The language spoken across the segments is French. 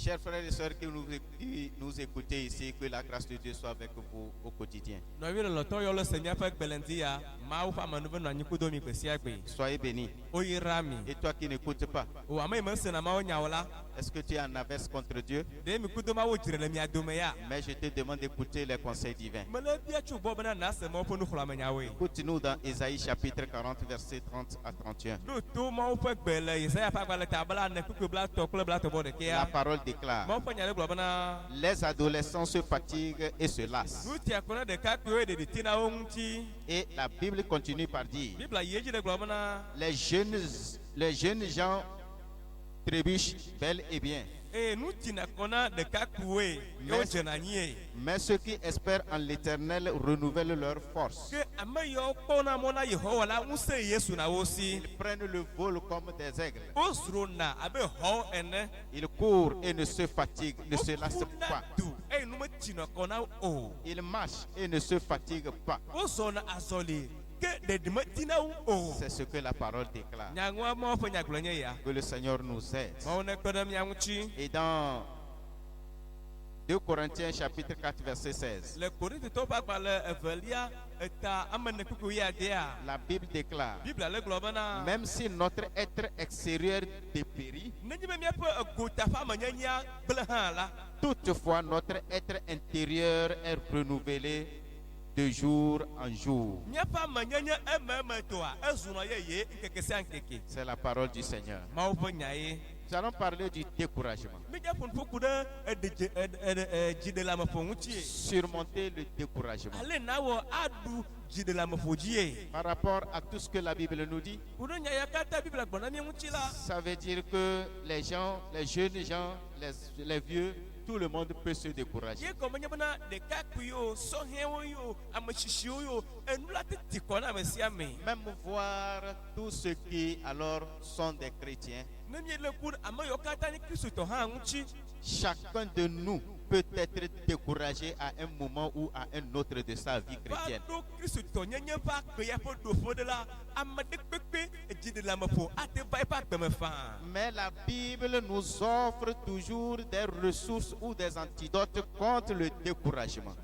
Chers frères et sœurs qui nous écoutez ici, que la grâce de Dieu soit avec vous au quotidien. Soyez bénis. Et toi qui n'écoutes pas, est-ce que tu es en averse contre Dieu? Mais je te demande d'écouter les conseils divins. Écoute-nous dans Ésaïe chapitre 40, versets 30 à 31. La parole déclare: les adolescents se fatiguent et se lassent. Et la Bible continue par dire: les jeunes gens trébuchent bel et bien. Mais ceux qui espèrent en l'Éternel renouvellent leur force. Ils prennent le vol comme des aigles. Ils courent et ne se fatiguent, ne se lassent pas. Ils marchent et ne se fatiguent pas. C'est ce que la parole déclare. Que le Seigneur nous aide. Et dans 2 Corinthiens chapitre 4 verset 16, la Bible déclare: même si notre être extérieur dépérit, toutefois notre être intérieur est renouvelé de jour en jour. C'est la parole du Seigneur. Nous allons parler du découragement. Surmonter le découragement. Par rapport à tout ce que la Bible nous dit, ça veut dire que les gens, les jeunes gens, les vieux, tout le monde peut se décourager. Même voir tous ceux qui alors sont des chrétiens. Chacun de nous peut être découragé à un moment ou à un autre de sa vie chrétienne. Mais la Bible nous offre toujours des ressources ou des antidotes contre le découragement.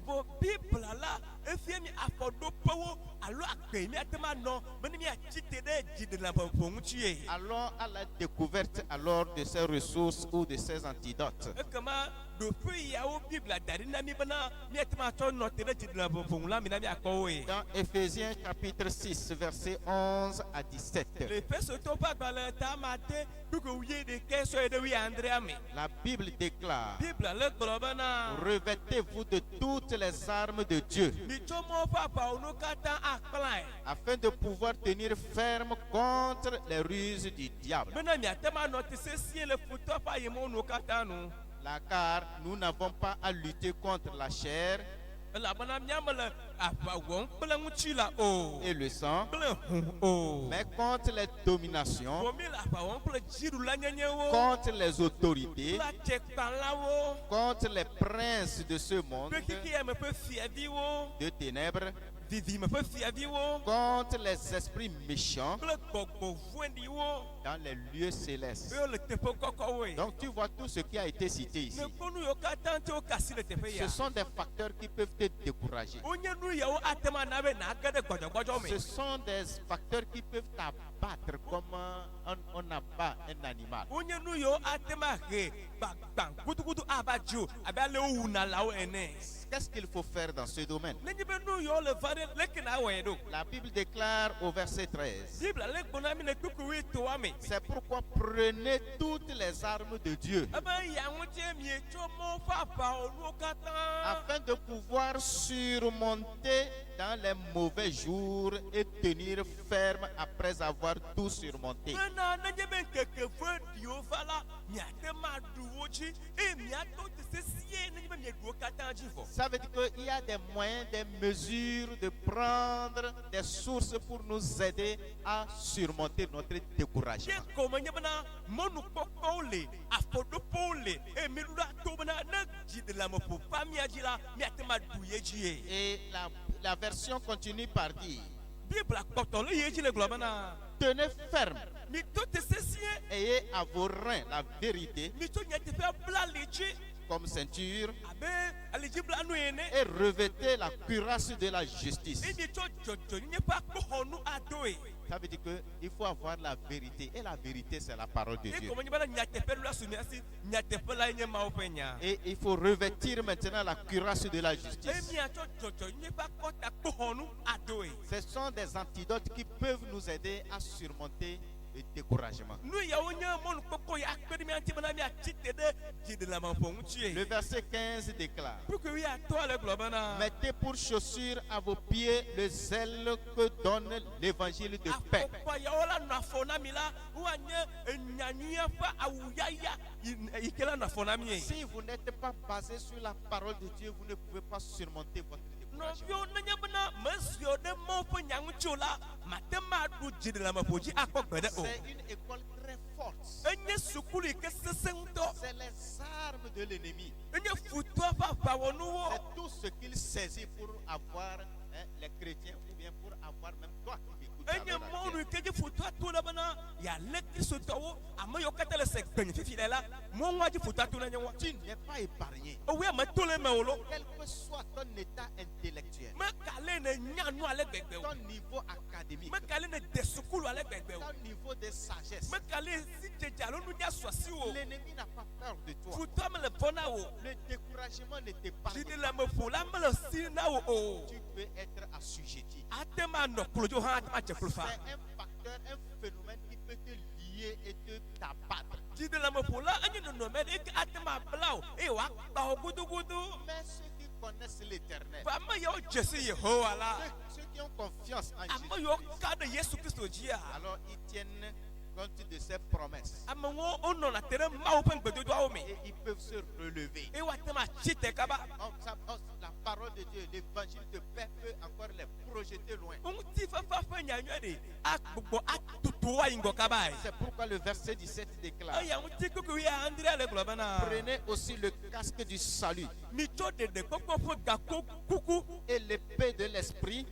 Allons à la découverte alors de ces ressources ou de ces antidotes. Dans Éphésiens chapitre 6 versets 11 à 17, la Bible déclare: revêtez-vous de toutes les armes de Dieu afin de pouvoir tenir ferme contre les ruses du diable. Car nous n'avons pas à lutter contre la chair et le sang, mais contre les dominations, contre les autorités, contre les princes de ce monde de ténèbres, contre les esprits méchants dans les lieux célestes. Donc tu vois tout ce qui a été cité ici. Ce sont des facteurs qui peuvent te décourager. Ce sont des facteurs qui peuvent t'abattre comme on abat un animal. Qu'est-ce qu'il faut faire dans ce domaine? La Bible déclare au verset 13: c'est pourquoi prenez toutes les armes de Dieu afin de pouvoir surmonter dans les mauvais jours et tenir ferme après avoir tout surmonté. Ça veut dire qu'il y a des moyens, des mesures de prendre des sources pour nous aider à surmonter notre découragement. Et la version continue par dire: tenez ferme. Ayez à vos reins la vérité comme ceinture et revêtez la cuirasse de la justice. Ça veut dire qu'il faut avoir la vérité. Et la vérité, c'est la parole de Dieu. Et il faut revêtir maintenant la cuirasse de la justice. Ce sont des antidotes qui peuvent nous aider à surmonter le découragement. Le verset 15 déclare: mettez pour chaussure à vos pieds le zèle que donne l'évangile de paix. Si vous n'êtes pas basé sur la parole de Dieu, vous ne pouvez pas surmonter votre découragement. C'est une école très forte. C'est les armes de l'ennemi. C'est tout ce qu'il saisit pour avoir les chrétiens, ou bien pour avoir même toi qui m'écoutes. Tu n'es pas épargné. Quel que soit ton état intellectuel, ton niveau académique, ton niveau de sagesse, l'ennemi n'a pas peur de toi. Le découragement ne t'est pas. Tu peux être assujetti. C'est un facteur, un phénomène qui peut te lier et te t'abattre. Mais ceux qui connaissent l'Éternel, ceux qui ont confiance en Jésus, alors ils tiennent compte de ses promesses. Et ils peuvent se relever. La parole de Dieu, l'évangile de paix peut encore les projeter loin. C'est pourquoi le verset 17 déclare: prenez aussi le casque du salut et l'épée de l'esprit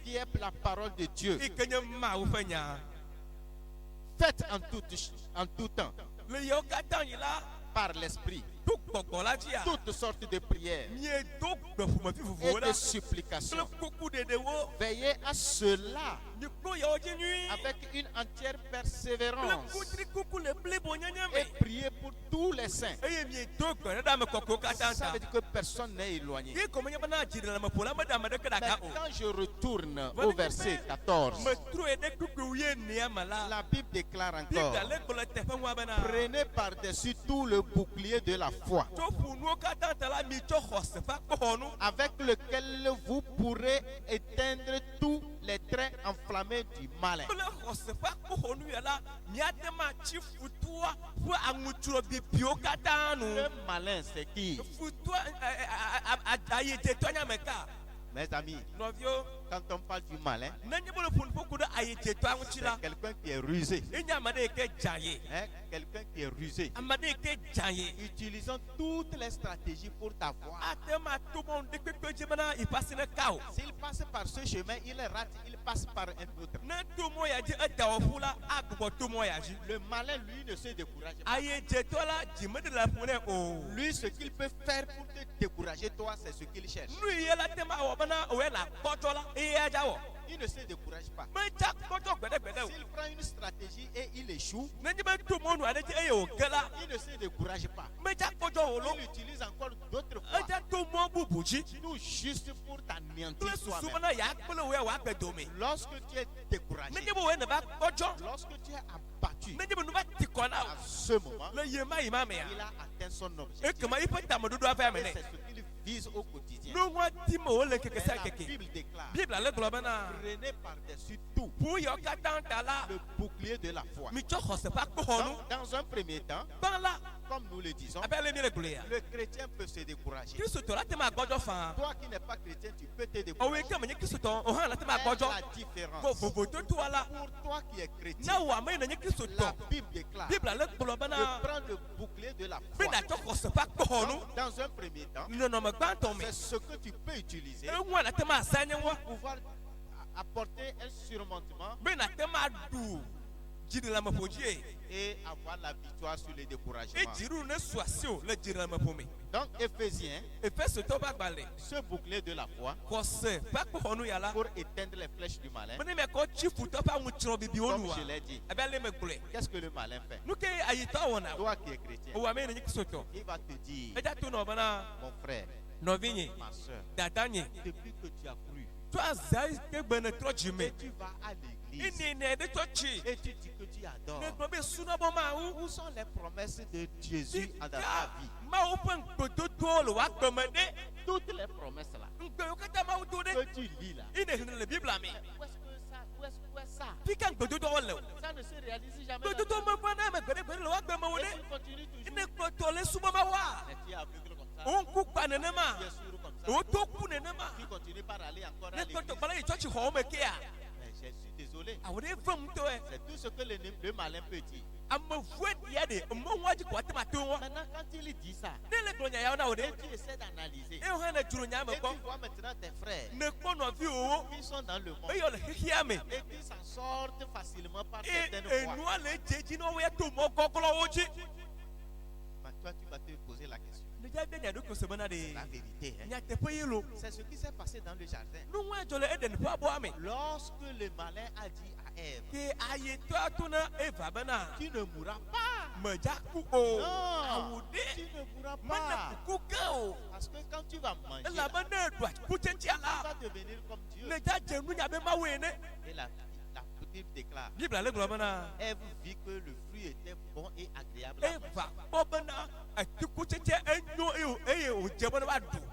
qui est la parole de Dieu. Faites en tout temps par l'esprit toutes sortes de prières et de supplications. Veillez à cela avec une entière persévérance et priez pour tous les saints. Ça veut dire que personne n'est éloigné. Mais quand je retourne au verset 14, la Bible déclare encore: prenez par-dessus tout le bouclier de la foi, avec lequel vous pourrez éteindre tous les traits enflammés du malin. Le malin, c'est qui? Mes amis, quand on parle du malin, c'est quelqu'un qui est rusé. Quelqu'un qui est rusé. Utilisant toutes les stratégies pour t'avoir. S'il passe par ce chemin, il rate, il passe par un autre. Le malin, lui, ne se décourage pas. Lui, ce qu'il peut faire pour te décourager, toi, c'est ce qu'il cherche. Il ne se décourage pas. S'il prend une stratégie et il échoue, il ne se décourage pas. Il utilise encore d'autres fois, tout juste pour t'anéantir toi-même. Lorsque tu es découragé, lorsque tu es abattu, à ce moment, il a atteint son objectif. Et c'est ce qu'il vise au quotidien. La Bible déclare: prenez par-dessus tout le bouclier de la foi. Dans un premier temps, comme nous le disons, le chrétien peut se décourager. Toi qui n'es pas chrétien, tu peux te décourager. Mais la différence, pour toi qui es chrétien, la Bible déclare de prendre le bouclier de la foi. Dans un premier temps, c'est ce que tu peux utiliser pour pouvoir apporter un surmontement et avoir la victoire sur les découragements. Donc, Éphésiens, ce bouclier de la foi pour éteindre les flèches du malin. Comme je l'ai dit, qu'est-ce que le malin fait? Toi qui es chrétien, il va te dire, mon frère, ma soeur, depuis que tu as cru, et tu vas à l'église et tu dis que tu adores, où sont les promesses de Jésus dans ta vie? Toutes les promesses là que tu lis là, où est ça? Ça ne se réalise jamais. Et tu continues toujours. Mais tu es aveugle comme ça. Tu es sourd comme ça. Tu continues par aller encore à l'église. Mais je suis désolé. C'est tout ce que le malin peut dire. Maintenant, quand il dit ça, et tu essaies d'analyser, et tu vois maintenant tes frères qui sont dans le monde et qui s'en sortent facilement par certaines fois. Toi, tu vas te poser la question. La vérité, hein? C'est ce qui s'est passé dans le jardin. Lorsque le malin a dit à Ève, tu ne mourras pas. Non, tu ne mourras pas. Parce que quand tu vas manger, tu vas devenir comme Dieu. Et la Bible déclare, Ève vit que le fruit était bon et agréable.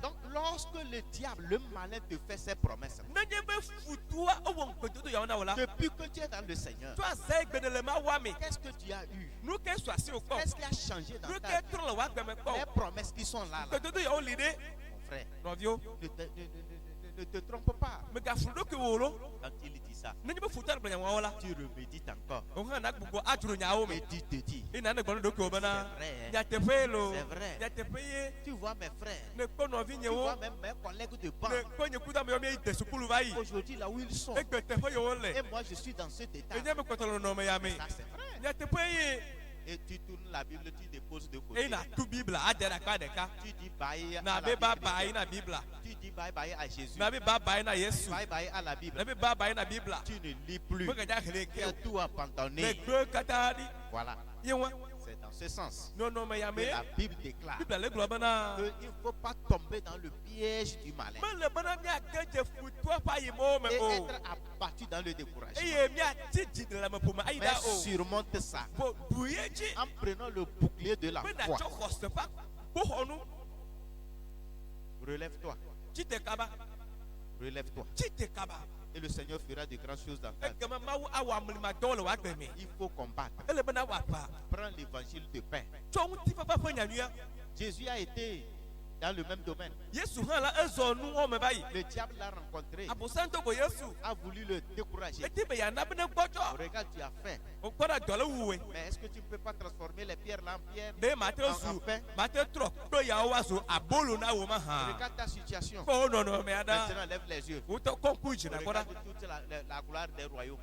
Donc lorsque le diable, le malin, te fait ses promesses, depuis que tu es dans le Seigneur, qu'est-ce que tu as eu? Qu'est-ce qui a changé dans ta vie? Les promesses qui sont là, mon frère, ne te trompe pas. Quand il dit ça, tu remédites encore. Et tu te dis, c'est vrai. Tu vois mes frères, tu vois même mes collègues de banc, aujourd'hui là où ils sont, et moi je suis dans cet état. Ça c'est vrai. Et tu tournes la Bible, tu déposes de côté. Tu dis bye à la Bible. Tu dis bye bye à Jésus. Bye bye à la Bible. Tu ne lis plus. Tu as tout abandonné. Voilà. C'est dans ce sens que la Bible déclare qu'il ne faut pas tomber dans le piège du malin et être abattu dans le découragement. Mais surmonte ça en prenant le bouclier de la foi. Relève-toi. Relève-toi. Et le Seigneur fera de grandes choses dans ta vie. Il faut combattre. Prends l'évangile de paix. Jésus a été dans le même domaine. Le diable l'a rencontré, a voulu le décourager. Regarde, tu as faim. Mais est-ce que tu ne peux pas transformer les pierres là en pierre en pain? Regarde ta situation. Maintenant, lève les yeux. Regarde toute la gloire des royaumes.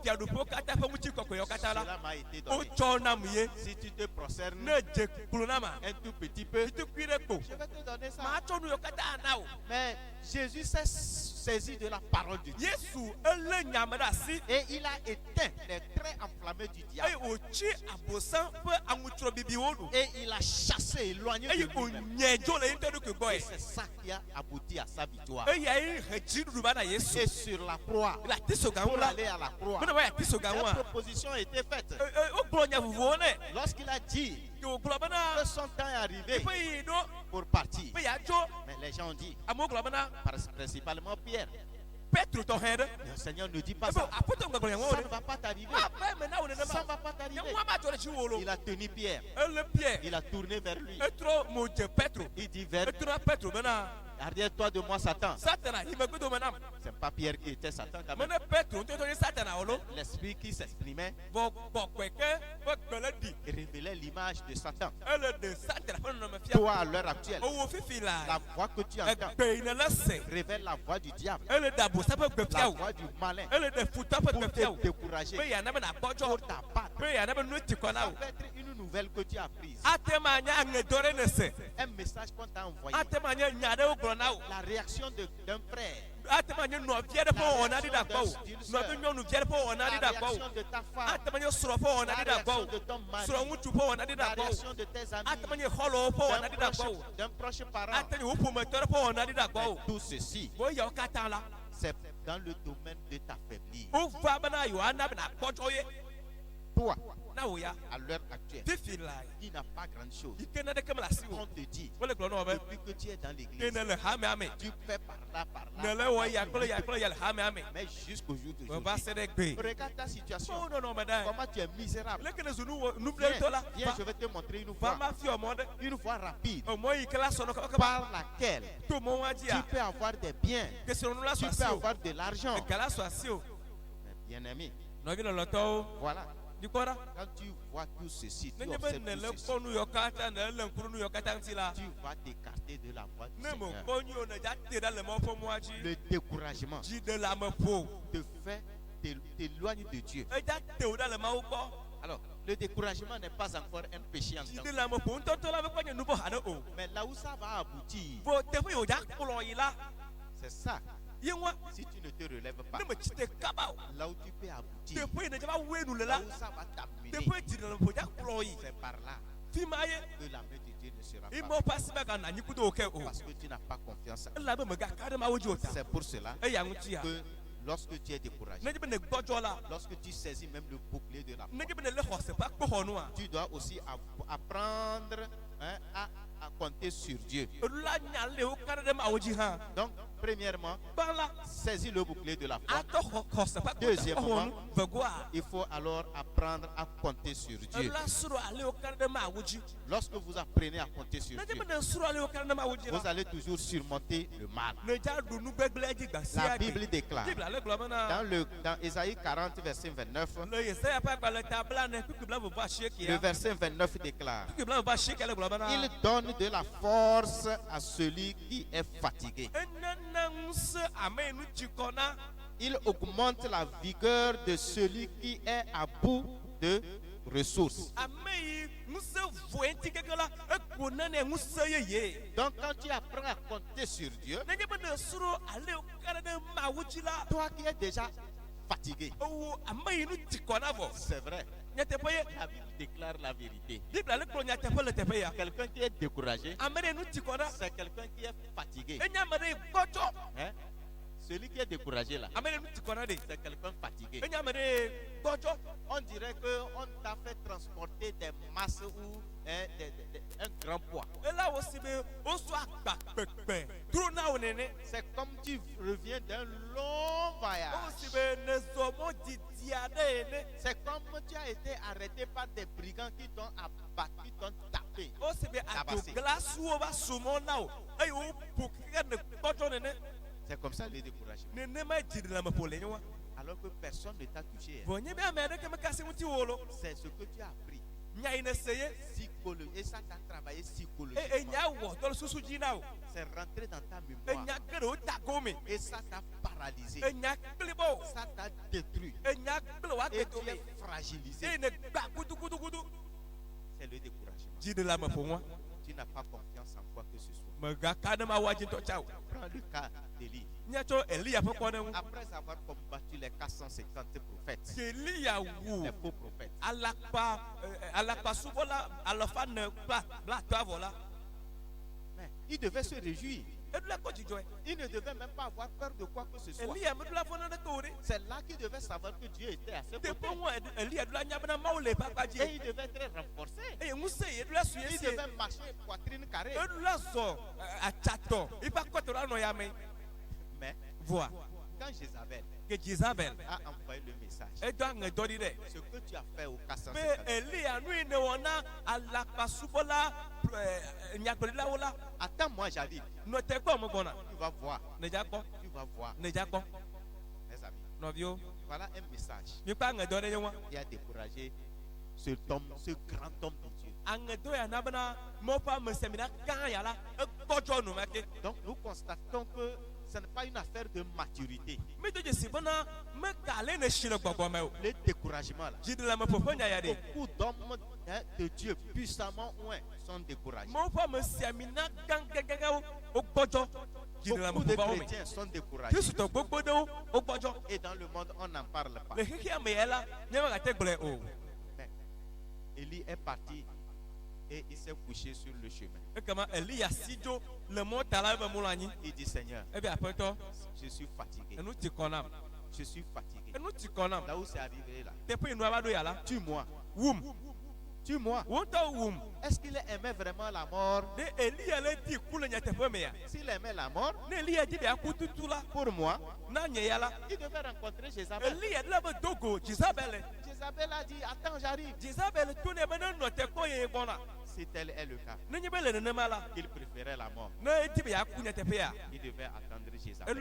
Cela m'a été donné. Si tu te prosternes un tout petit peu, je vais te donner ça. Mais Jésus s'est saisi de la parole de Dieu. Et il a éteint les traits enflammés du diable. Et il a chassé, éloigné de lui-même. Et c'est ça qui a abouti à sa victoire. Et sur la croix, pour aller à la croix, cette proposition a été faite. Lorsqu'il a dit que son temps est arrivé pour partir. Mais les gens ont dit, principalement Pierre, le Seigneur ne dit pas ça. Ça ne va pas t'arriver. Ça ne va pas t'arriver. Il a tenu Pierre. Il a tourné vers lui. Il dit vers Arrière-toi de moi, Satan. C'est pas Pierre qui était Satan quand même. L'esprit qui s'exprimait révélait l'image de Satan. Toi, à l'heure actuelle, la voix que tu entends révèle la voix du diable, la voix du malin, pour te décourager, pour t'abattre. Ça peut être une nouvelle que tu as prise, un message qu'on t'a envoyé, la réaction d'un frère, la réaction de ta femme, la réaction de ton mari, la réaction de tes amis, d'un proche parent. Tout ceci, c'est dans le domaine de ta faiblesse. Toi, à l'heure actuelle, il n'a pas grand chose. On te dit, depuis que tu es dans l'église, tu fais par là, mais jusqu'au jour d'aujourd'hui, regarde ta situation. Comment tu es misérable. Viens, je vais te montrer une voie rapide par laquelle tu peux avoir des biens, tu peux avoir de l'argent. Bien aimé, voilà. Quand tu vois tout ceci, tu observes tout ceci, tu vas t'écarter de la voie du Seigneur. Le découragement te fait t'éloigner de Dieu. Alors, le découragement n'est pas encore un péché en tant que... Mais là où ça va aboutir, c'est ça. Si tu ne te relèves pas, là où tu peux aboutir, là où ça va t'amener, c'est par là que la main de Dieu ne sera pas. Parce que tu n'as pas confiance en Dieu. C'est pour cela que lorsque tu es découragé, lorsque tu saisis même le bouclier de la foi, tu dois aussi apprendre à compter sur Dieu. Donc, premièrement, saisis le bouclier de la foi. Deuxièmement, il faut alors apprendre à compter sur Dieu. Lorsque vous apprenez à compter sur Dieu, vous allez toujours surmonter le mal. La Bible déclare dans Ésaïe 40, verset 29, le verset 29 déclare: il donne de la force à celui qui est fatigué. Il augmente la vigueur de celui qui est à bout de ressources. Donc quand tu apprends à compter sur Dieu, toi qui es déjà fatigué, c'est vrai, la Bible déclare la vérité. Quelqu'un qui est découragé, c'est quelqu'un qui est fatigué. Hein? Celui qui est découragé là, c'est quelqu'un fatigué. On dirait qu'on t'a fait transporter des masses ou un grand poids. C'est comme tu reviens d'un long voyage. C'est comme tu as été arrêté par des brigands qui t'ont abattu, qui t'ont tapé. C'est comme ça le découragement. Alors que personne ne t'a touché. C'est ce que tu as appris. Et ça t'a travaillé psychologiquement. C'est rentré dans ta mémoire. Et ça t'a paralysé. Ça t'a détruit. Et tu es fragilisé. C'est le découragement. Tu n'as pas confiance en quoi que ce soit. Prends le cas d'Élie. Après avoir combattu les 450 prophètes, les faux prophètes, mais il devait se réjouir. Il ne devait même pas avoir peur de quoi que ce soit. C'est là qu'il devait savoir que Dieu était à ses côtés. Et il devait être renforcé. Il devait marcher poitrine carrée. Mais quand Jézabel a envoyé le message, ce que tu as fait au 450, attends-moi, j'arrive. Tu vas voir. Tu vas voir. Mes amis, voilà un message qui a découragé ce grand homme de Dieu. Donc nous constatons que ce n'est pas une affaire de maturité. Le découragement là. Beaucoup d'hommes de Dieu puissamment sont découragés. Beaucoup de chrétiens sont découragés. Et dans le monde, on n'en parle pas. Élie est parti et il s'est couché sur le chemin. Il dit, Seigneur, je suis fatigué. Je suis fatigué. Là où c'est arrivé là. Tue-moi. Tue-moi. Est-ce qu'il aimait vraiment la mort? S'il aimait la mort, pour moi, il devait rencontrer Jézabel. Jézabel a dit, attends, j'arrive. Si tel est le cas, il préférait la mort. Il devait attendre Jézabel.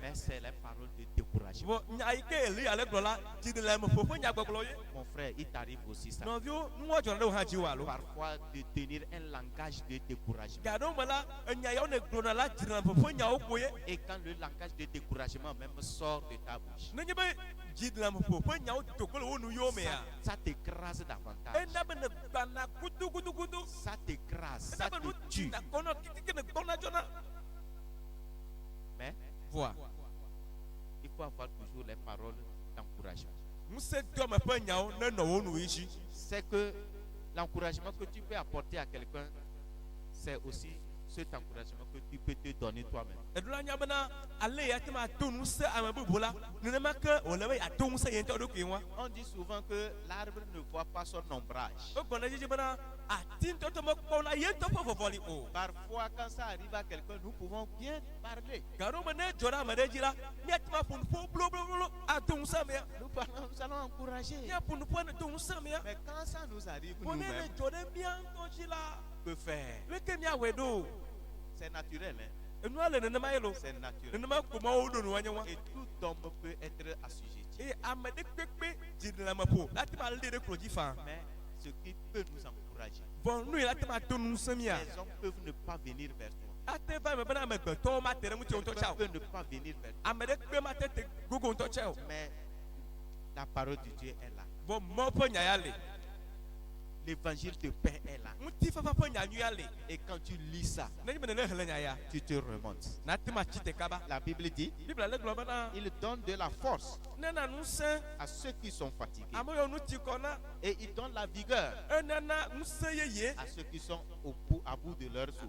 Mais c'est la parole de découragement. Mon frère, il t'arrive aussi ça. Parfois de tenir un langage de découragement. Et quand le langage de découragement même sort de ta bouche, ça t'écrase davantage. Ça t'écrase, ça te tue. Mais il faut avoir toujours les paroles d'encouragement. C'est que l'encouragement que tu peux apporter à quelqu'un, c'est aussi cet encouragement que tu peux te donner toi-même. On dit souvent que l'arbre ne voit pas son ombrage. Parfois, quand ça arrive à quelqu'un, nous pouvons bien parler. Nous allons encourager. Mais quand ça nous arrive, nous-mêmes, que faire? C'est naturel, hein? C'est naturel. Et tout homme peut être assujetti. Mais ce qui peut nous encourager, les hommes peuvent ne pas venir vers toi. Peuvent ne pas venir vers toi. Mais la parole de Dieu est là. L'évangile de paix est là. Et quand tu lis ça, tu te remontes. La Bible dit, il donne de la force à ceux qui sont fatigués. Et il donne la vigueur à ceux qui sont à bout de leur souffle.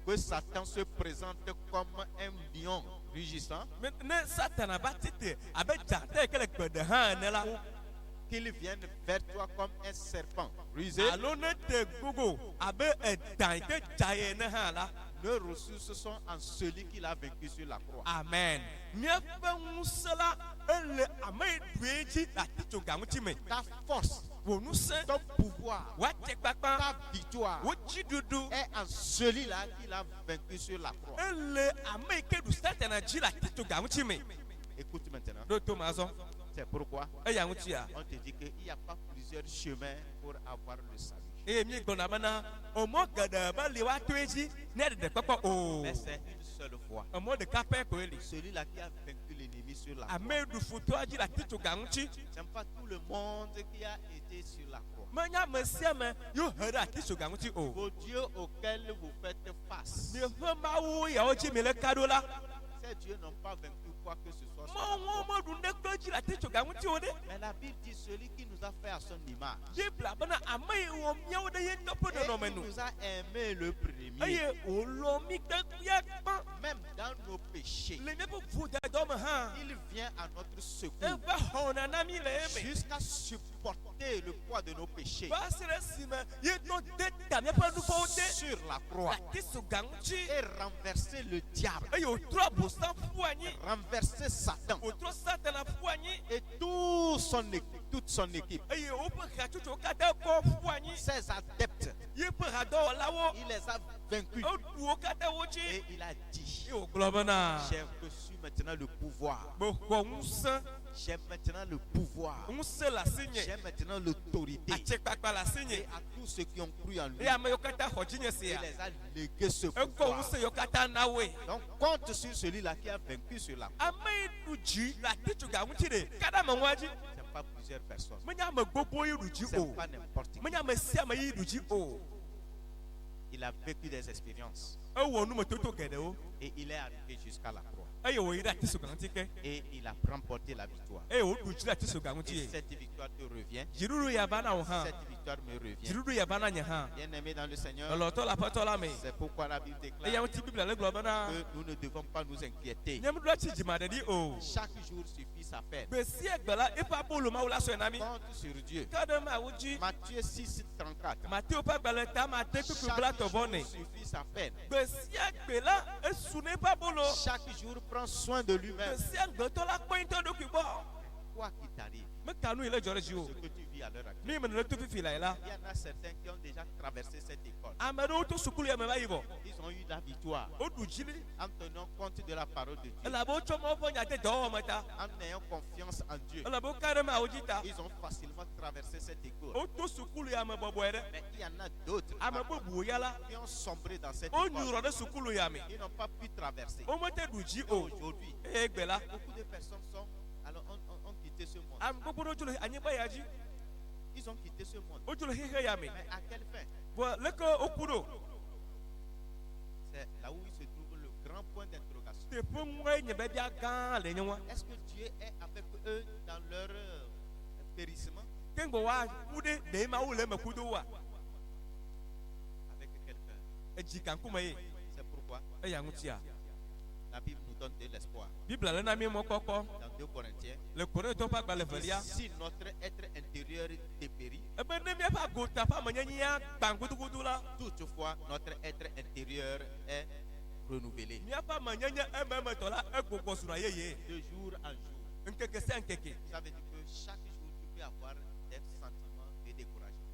Que Satan se présente comme un lion rugissant, qu'il vienne vers toi comme un serpent rusé. Nos ressources sont en celui qui l'a vaincu sur la croix. Amen. Ta force, ton pouvoir, ta victoire est en celui-là qui l'a vaincu sur la croix. Écoute maintenant. C'est pourquoi on te dit qu'il n'y a pas plusieurs chemins pour avoir le salut. Mais c'est une seule voie. Celui-là qui a vaincu l'ennemi sur la croix. Ce n'est pas tout le monde qui a été sur la croix. Vos dieux auxquels vous faites face, ces dieux n'ont pas vaincu quoi que ce soit. Mais la Bible dit celui qui nous a fait à son image, et qui nous a aimé le premier, même dans nos péchés, il vient à notre secours. jusqu'à supporter le poids de nos péchés sur la croix et renverser le diable, renverser Satan et toute son équipe, ses adeptes. Il les a vaincus et il a dit: j'ai reçu maintenant le pouvoir. J'ai maintenant le pouvoir. J'ai maintenant l'autorité. Et à tous ceux qui ont cru en lui, il les a légués ce pouvoir. Donc compte sur celui-là qui a vaincu cela. Ce n'est pas plusieurs personnes. Ce n'est pas n'importe qui. Il a vécu des expériences. Et il est arrivé jusqu'à la croix. Et il a remporté la victoire. Et cette victoire te revient. Cette victoire me revient. Bien-aimé dans le Seigneur, c'est pourquoi la Bible déclare que nous ne devons pas nous inquiéter. Chaque jour suffit sa peine. Compte sur Dieu. Matthieu 6, 34. Chaque jour suffit sa peine. Chaque jour prend soin de lui-même. Quoi qu'il t'arrive, ce que tu vis à l'heure actuelle, il y en a certains qui ont déjà traversé cette école. Ils ont eu la victoire en tenant compte de la parole de Dieu, en ayant confiance en Dieu. Ils ont facilement traversé cette école. Mais il y en a d'autres qui ont sombré dans cette école. Ils n'ont pas pu traverser. Aujourd'hui, beaucoup de personnes ont quitté ce monde. Ils ont quitté ce monde. Mais à quelle fin? C'est là où il se trouve le grand point d'interrogation. Est-ce que Dieu est avec eux dans leur périssement? Avec quel cœur? C'est pourquoi la Bible nous donne de l'espoir. Dans 2 Corinthiens, si notre être intérieur dépérit, toutefois notre être intérieur est renouvelé de jour en jour. Ça veut dire que chaque jour tu peux avoir des sentiments de découragement.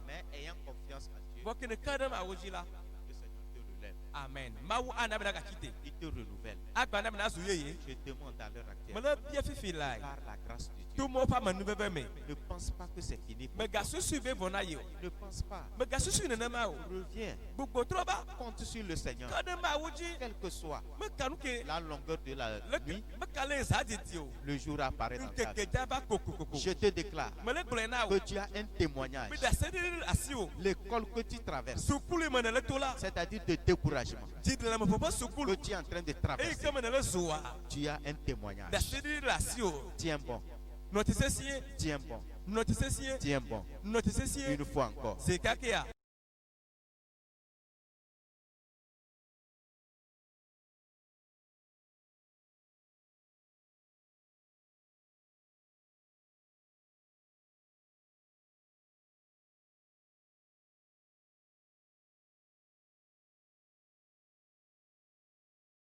Mais ayant confiance en Dieu, amen. Il te renouvelle. Je demande à l'heure actuelle, par la grâce de Dieu, ne pense pas que c'est fini pour toi. Ne pense pas. Reviens. Compte sur le Seigneur. Quelle que soit la longueur de la nuit, le jour apparaît dans ta vie. Je te déclare que tu as un témoignage. L'école que tu traverses, c'est-à-dire de découragement, que tu es en train de traverser, tu as un témoignage. Tiens bon. Tiens bon. Tiens bon. Une fois encore.